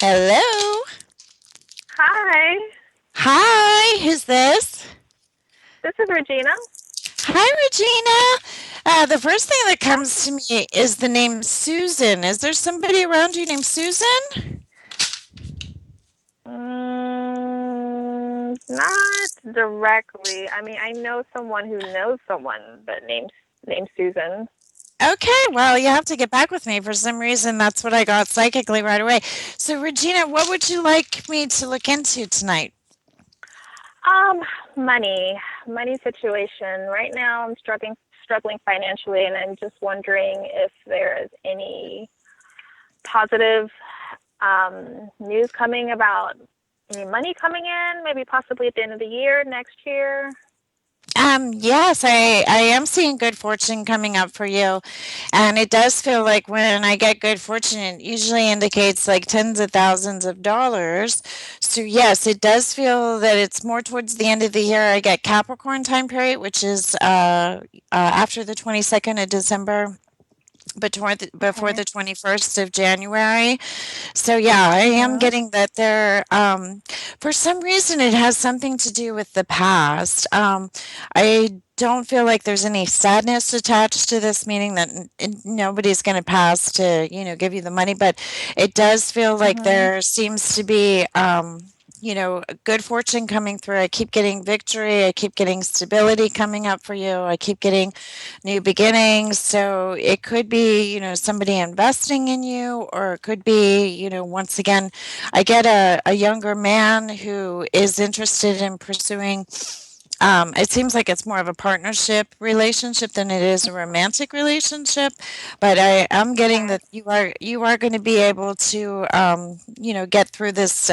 Hello. Hi, Hi, who's this? this is Regina. Hi, Regina. The first thing that comes to me is the name Susan. Is there somebody around you named Susan? Not directly. I mean, I know someone who knows someone, but named Susan. Okay, well, you have to get back with me. For some reason, that's what I got psychically right away. So, Regina, what would you like me to look into tonight? Um, money situation. Right now, I'm struggling financially, and I'm just wondering if there is any positive news coming about any money coming in, maybe possibly at the end of the year, next year. Yes, I am seeing good fortune coming up for you. And it does feel like when I get good fortune, it usually indicates like tens of thousands of dollars. So, yes, it does feel that it's more towards the end of the year. I get Capricorn time period, which is after the 22nd of December. Before Okay. the 21st of January. So yeah, I am Mhm. getting that there. For some reason, it has something to do with the past. I don't feel like there's any sadness attached to this, meaning that nobody's going to pass to give you the money. But it does feel like Mhm. there seems to be. Good fortune coming through. I keep getting victory. I keep getting stability coming up for you. I keep getting new beginnings. So it could be, somebody investing in you, or it could be, once again, I get a younger man who is interested in pursuing. It seems like it's more of a partnership relationship than it is a romantic relationship, but I am getting Okay. that you are going to be able to get through this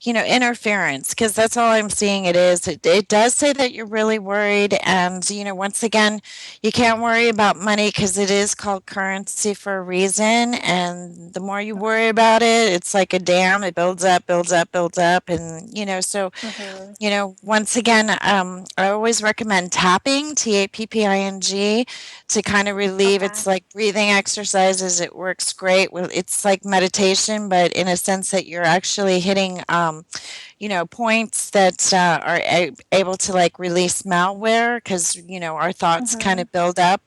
interference, because that's all I'm seeing it is. It does say that you're really worried, and once again, you can't worry about money because it is called currency for a reason, and the more you worry about it, it's like a dam. It builds up, builds up, builds up, and so Mhm. once again, I always recommend tapping, Tapping, to kind of relieve. Okay. It's like breathing exercises. It works great. Well, it's like meditation, but in a sense that you're actually hitting points that are able to like release malware, because our thoughts kind Mhm. of build up.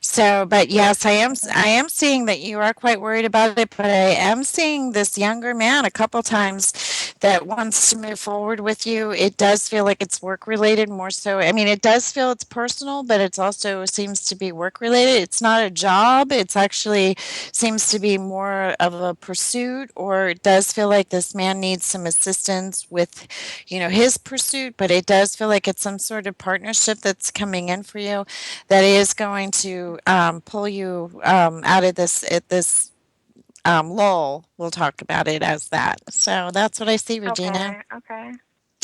So, but Yes. yes, I am Mhm. I am seeing that you are quite worried about it, but I am seeing this younger man a couple times that wants to move forward with you. It does feel like it's work related more so. I mean, it does feel it's personal, but it's also seems to be work related. It's not a job. It's actually seems to be more of a pursuit, or it does feel like this man needs some assistance with, his pursuit, but it does feel like it's some sort of partnership that's coming in for you that is going to pull you out of this lull. We'll talk about it as that. So that's what I see, Regina. Okay. Okay. Okay.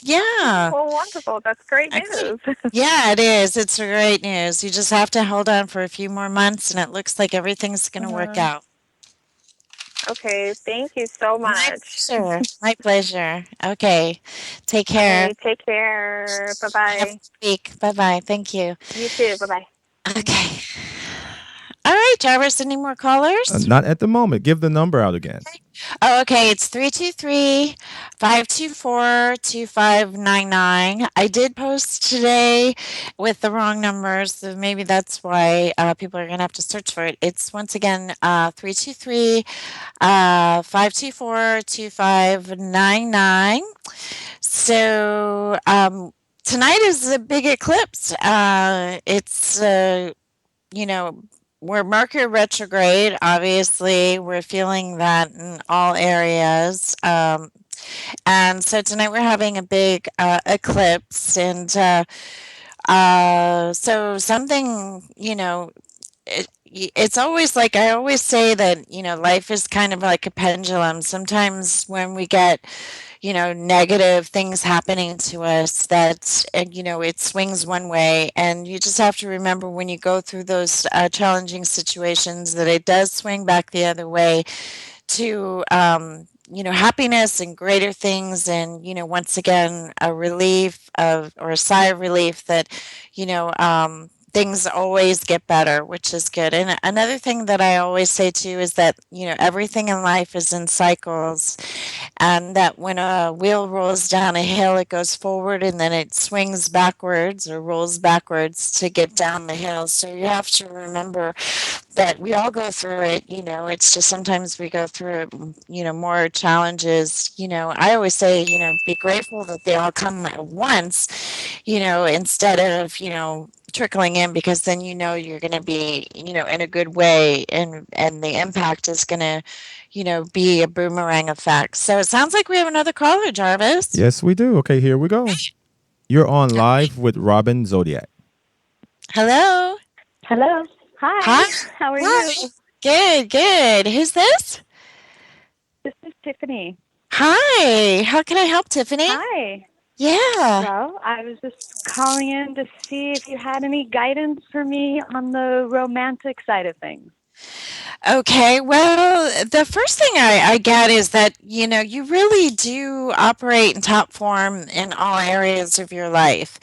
Yeah. Well, wonderful. That's great Okay. news. Yeah, it is. It's great news. You just have to hold on for a few more months, and it looks like everything's going to work Mhm. out. Okay. Thank you so My much. pleasure. My pleasure. Okay. Take care. Okay. Take care. Bye Have a bye. good week. Bye bye. Thank you. You too. Bye bye. Okay. All right, Jarvis, any more callers? Not at the moment. Give the number out again. Oh, okay. It's 323-524-2599. I did post today with the wrong numbers, so maybe that's why people are going to have to search for it. It's once again 323 524 2599. So tonight is a big eclipse. It's you know, we're Mercury retrograde. Obviously, we're feeling that in all areas. And so tonight we're having a big eclipse. And so something, it's always like I always say that, life is kind of like a pendulum. Sometimes when we get negative things happening to us, that it swings one way, and you just have to remember when you go through those challenging situations that it does swing back the other way to happiness and greater things, and once again a relief of or a sigh of relief that things always get better, which is good. And another thing that I always say too is that, everything in life is in cycles, and that when a wheel rolls down a hill, it goes forward and then it swings backwards or rolls backwards to get down the hill. So you have to remember that we all go through it. It's just sometimes we go through it, more challenges. I always say, be grateful that they all come at once, instead of, trickling in, because then you're going to be, in a good way, and the impact is going to, be a boomerang effect. So it sounds like we have another caller, Jarvis. Yes, we do. Okay, here we go. You're on live with Robin Zodiac. Hello. Hello. Hi. Hi. How are Hi. you? Good, good. Who's this? This is Tiffany. Hi. How can I help, Tiffany? Hi. Yeah. Well, I was just calling in to see if you had any guidance for me on the romantic side of things. Okay, well, the first thing I get is that, you really do operate in top form in all areas of your life.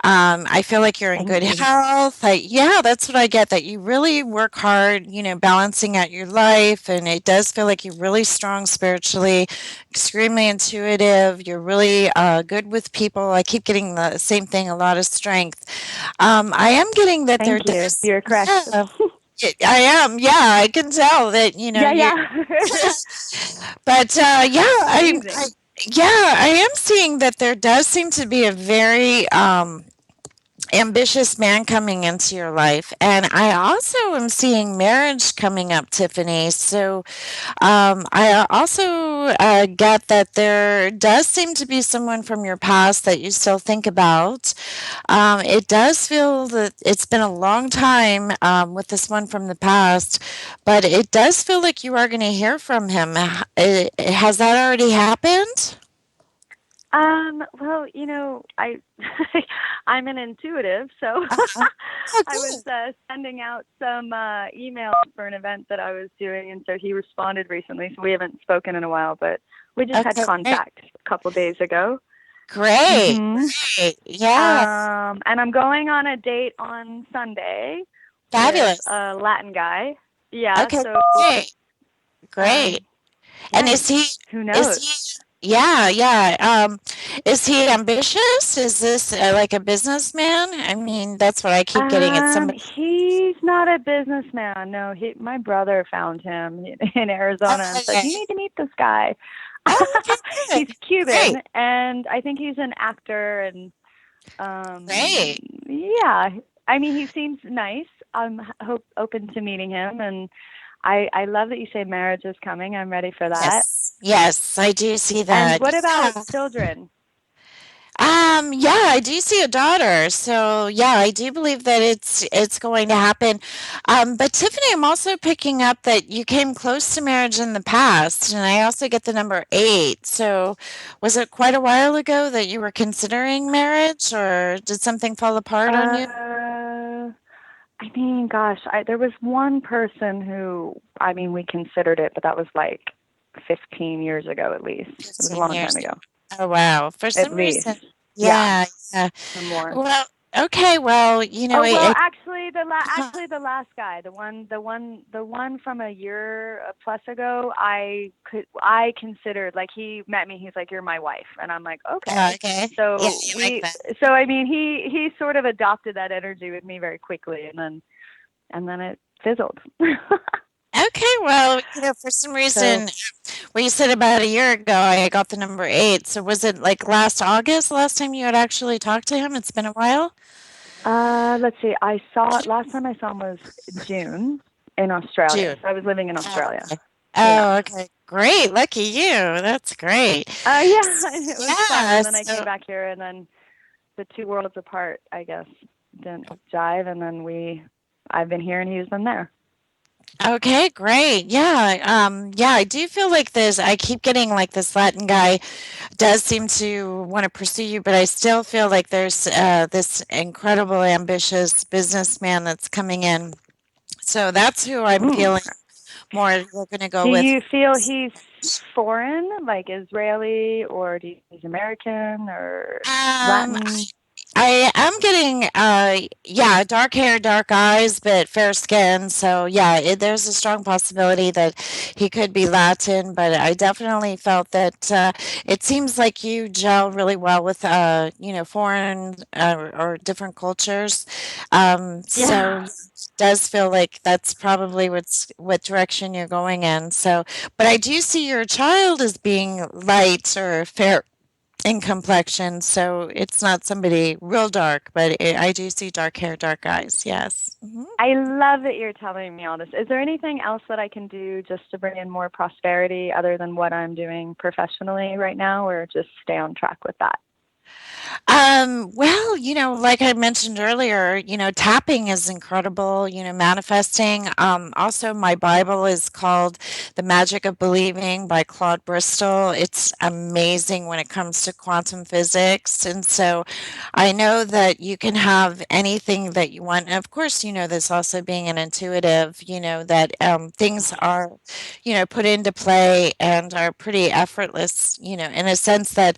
I feel like you're in Thank good you. health. Yeah, that's what I get, that you really work hard, balancing out your life. And it does feel like you're really strong spiritually, extremely intuitive. You're really good with people. I keep getting the same thing, a lot of strength. I am getting that there Thank you. does. You're correct. Yeah. I am. Yeah, I can tell that, Yeah, you're, yeah. but yeah, Amazing. yeah, I am seeing that there does seem to be a very ambitious man coming into your life. And I also am seeing marriage coming up, Tiffany. So I also get that there does seem to be someone from your past that you still think about. It does feel that it's been a long time with this one from the past, but it does feel like you are going to hear from him. Has that already happened? Well, I I'm an intuitive, so Uh-huh. Oh, I was good. sending out some emails for an event that I was doing, and so he responded recently. So we haven't spoken in a while, but we just had Okay, great. contact a couple days ago. Great. Mhm. Great. Yeah. And I'm going on a date on Sunday with Fabulous. a Latin guy. Yeah, Okay, so great. Great. um, And yeah, who knows? yeah, yeah. Is he ambitious? Is this like a businessman? I mean, that's what I keep getting. It's somebody. He's not a businessman. No, my brother found him in Arizona and said, "You Okay. need to meet this guy." Oh, okay, He's good. Great. Cuban, and I think he's an actor. And Great. yeah, I mean, he seems nice. I'm open to meeting him, and I love that you say marriage is coming. I'm ready for that. Yes. Yes, I do see And that. what about Yeah. children? Yeah, I do see a daughter. So yeah, I do believe that it's going to happen. But Tiffany, I'm also picking up that you came close to marriage in the past, and I also get the number 8. So was it quite a while ago that you were considering marriage, or did something fall apart on you? I mean, gosh, there was one person who, I mean, we considered it, but that was like 15 years ago at least. It was a 15 long time years. ago, Oh wow. For at some least. reason, Yeah, yeah, yeah. or more. Well, okay. Well, Oh well, it actually, uh, the last guy, the one from a year plus ago, I considered, like, he met me. He's like, "You're my wife," and I'm like, "Okay." okay. Yeah, So you like that. I mean, he sort of adopted that energy with me very quickly, and then it fizzled. Okay, well, for some So, reason, well, you said about a year ago I got the number 8. So was it like last August, last time you had actually talked to him? It's been a while? let's see. Last time I saw him was June in Australia. June. So I was living in Oh, Australia. okay. Yeah. Oh, okay. Great. Lucky you. That's great. Yeah, it was fun. Yeah. And then I came So, back here, and then the two worlds apart, I guess, didn't jive. And then I've been here and he's been there. okay, great. Yeah. Yeah, I do feel like this. I keep getting like this Latin guy does seem to want to pursue you, but I still feel like there's this incredible, ambitious businessman that's coming in. So that's who I'm Mm. feeling more we're going to go Do with. you feel he's foreign, like Israeli, or do you think he's American or Um, Latin? I am getting, yeah, dark hair, dark eyes, but fair skin. So yeah, there's a strong possibility that he could be Latin. But I definitely felt that it seems like you gel really well with, foreign or different cultures. So Yeah. it does feel like that's probably what direction you're going in. So, but I do see your child as being light or fair in complexion, so it's not somebody real dark, but I do see dark hair, dark eyes. Yes. I love that you're telling me all this. Is there anything else that I can do just to bring in more prosperity other than what I'm doing professionally right now, or just stay on track with that? Well, like I mentioned earlier, tapping is incredible, manifesting. Also, my Bible is called The Magic of Believing by Claude Bristol. It's amazing when it comes to quantum physics. And so I know that you can have anything that you want. And of course, this also being an intuitive, that things are, put into play and are pretty effortless, in a sense that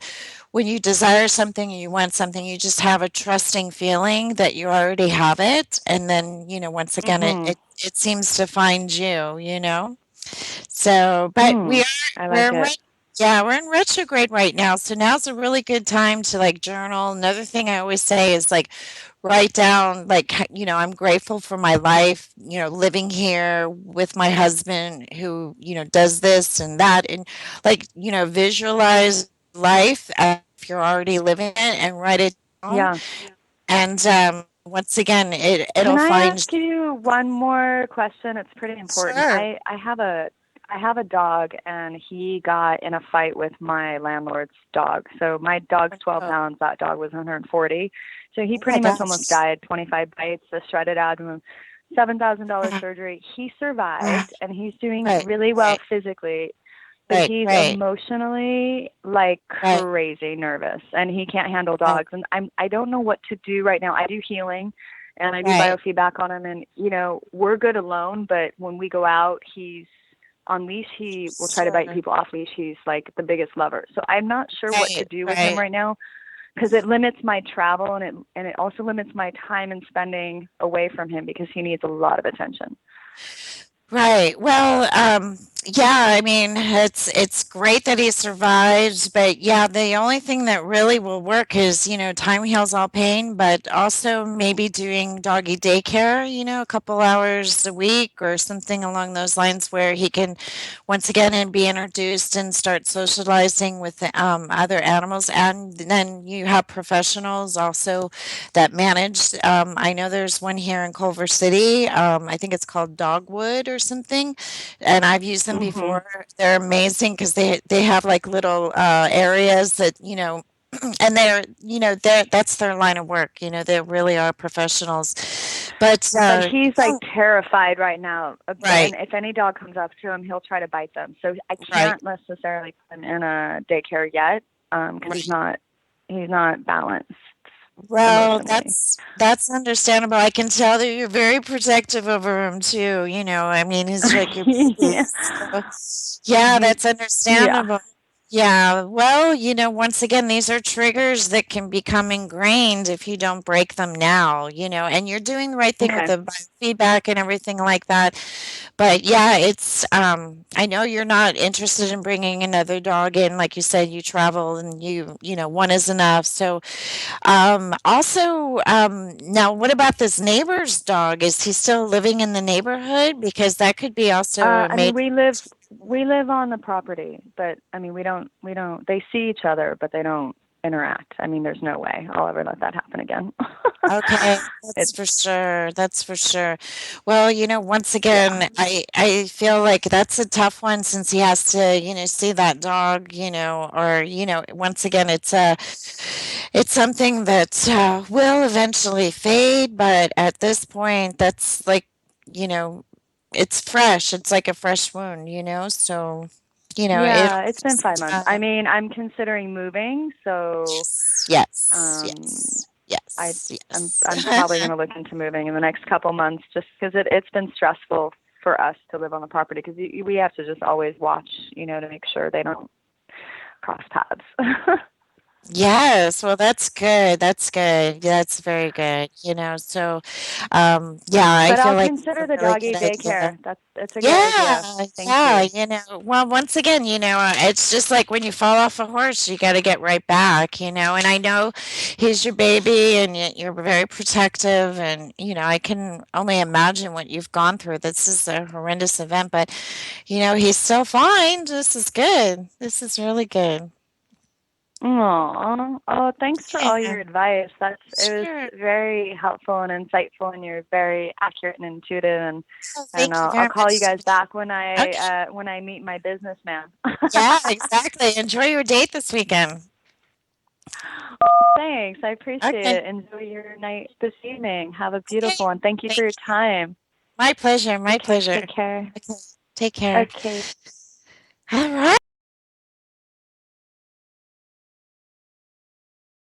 when you desire something, you want something, you just have a trusting feeling that you already have it. And then, once again, it, Mm-hmm. it, it seems to find you. So, but Mm, I we're like in it. yeah, we're in retrograde right now. So now's a really good time to like journal. Another thing I always say is like write down like I'm grateful for my life, living here with my husband who, does this and that and like, visualize life as if you're already living it and write it down. Yeah. And once again, Can it'll I find ask you one more question? It's pretty important. sure. I have a dog, and he got in a fight with my landlord's dog. So my dog's 12 Oh, pounds. That dog was 140. So he oh my pretty much almost gosh. died. 25 bites, a shredded abdomen, $7,000 surgery. He survived, and he's doing Right, really well right, physically, but right, he's right, emotionally like right, crazy nervous, and he can't handle right, dogs. And I don't know what to do right now. I do healing and I do right. biofeedback on him, and we're good alone, but when we go out, he's on leash. He will try to bite Sure. people off leash. He's like the biggest lover. So I'm not sure what to Right, do with him right. right now because it limits my travel, and it also limits my time and spending away from him because he needs a lot of attention. Right. Well, yeah, I mean, it's great that he survived, but yeah, the only thing that really will work is, time heals all pain, but also maybe doing doggy daycare, a couple hours a week or something along those lines where he can once again and be introduced and start socializing with other animals. And then you have professionals also that manage. I know there's one here in Culver City. I think it's called Dogwood or something, and I've used them Mhm. before. They're amazing because they have like little areas that and that's their line of work. They really are professionals. But But he's like terrified right now. And right, if any dog comes up to him, he'll try to bite them. So I right. can't necessarily put him in a daycare yet because he's not balanced Well, emotionally. that's understandable. I can tell that you're very protective over him too. I mean, he's like your baby. Yeah. So, yeah, He, that's yeah. understandable. Yeah. Well, once again, these are triggers that can become ingrained if you don't break them now, and you're doing the right thing with Okay. the feedback and everything like that. But yeah, I know you're not interested in bringing another dog in. Like you said, you travel and one is enough. So, also, now what about this neighbor's dog? Is he still living in the neighborhood? Because that could be also a I mean, mate. we live on the property, but I mean, we don't. They see each other, but they don't interact. I mean, there's no way I'll ever let that happen again. Okay, that's It's for sure. That's for sure. Well, once yeah. again, I feel like that's a tough one since he has to, see that dog, or once again, it's something that will eventually fade, but at this point, that's like, you know, it's fresh. It's like a fresh wound, so, it'll Yeah, it's take been some 5 months. I time. mean, I'm considering moving, so Yes, yes, um, yes, I yes, I'm yes. probably going to look into moving in the next couple months, just because it's been stressful for us to live on the property because we have to just always watch, to make sure they don't cross paths. Yes, well, that's good. That's good. That's very good. So, yeah, I But feel I'll like it's consider a the really good doggy idea. daycare. It's a good Yeah, idea. Thank yeah, you. well, once again, it's just like when you fall off a horse, you got to get right back. And I know he's your baby and you're very protective, and, I can only imagine what you've gone through. This is a horrendous event, but, he's still fine. This is good. This is really good. Aw. Oh, thanks for all Yeah, your advice. It was sure. very helpful and insightful, and you're very accurate and intuitive. Oh, And thank you I'll very call you much, guys Tiffany. back Okay. when I meet my businessman. Yeah, exactly. Enjoy your date this weekend. Thanks. I appreciate Okay. it. Enjoy your night this evening. Have a Okay. beautiful one. Thank you for Thank your you. time. My pleasure. My Okay, pleasure. take care. Okay. Take care. Okay. All right.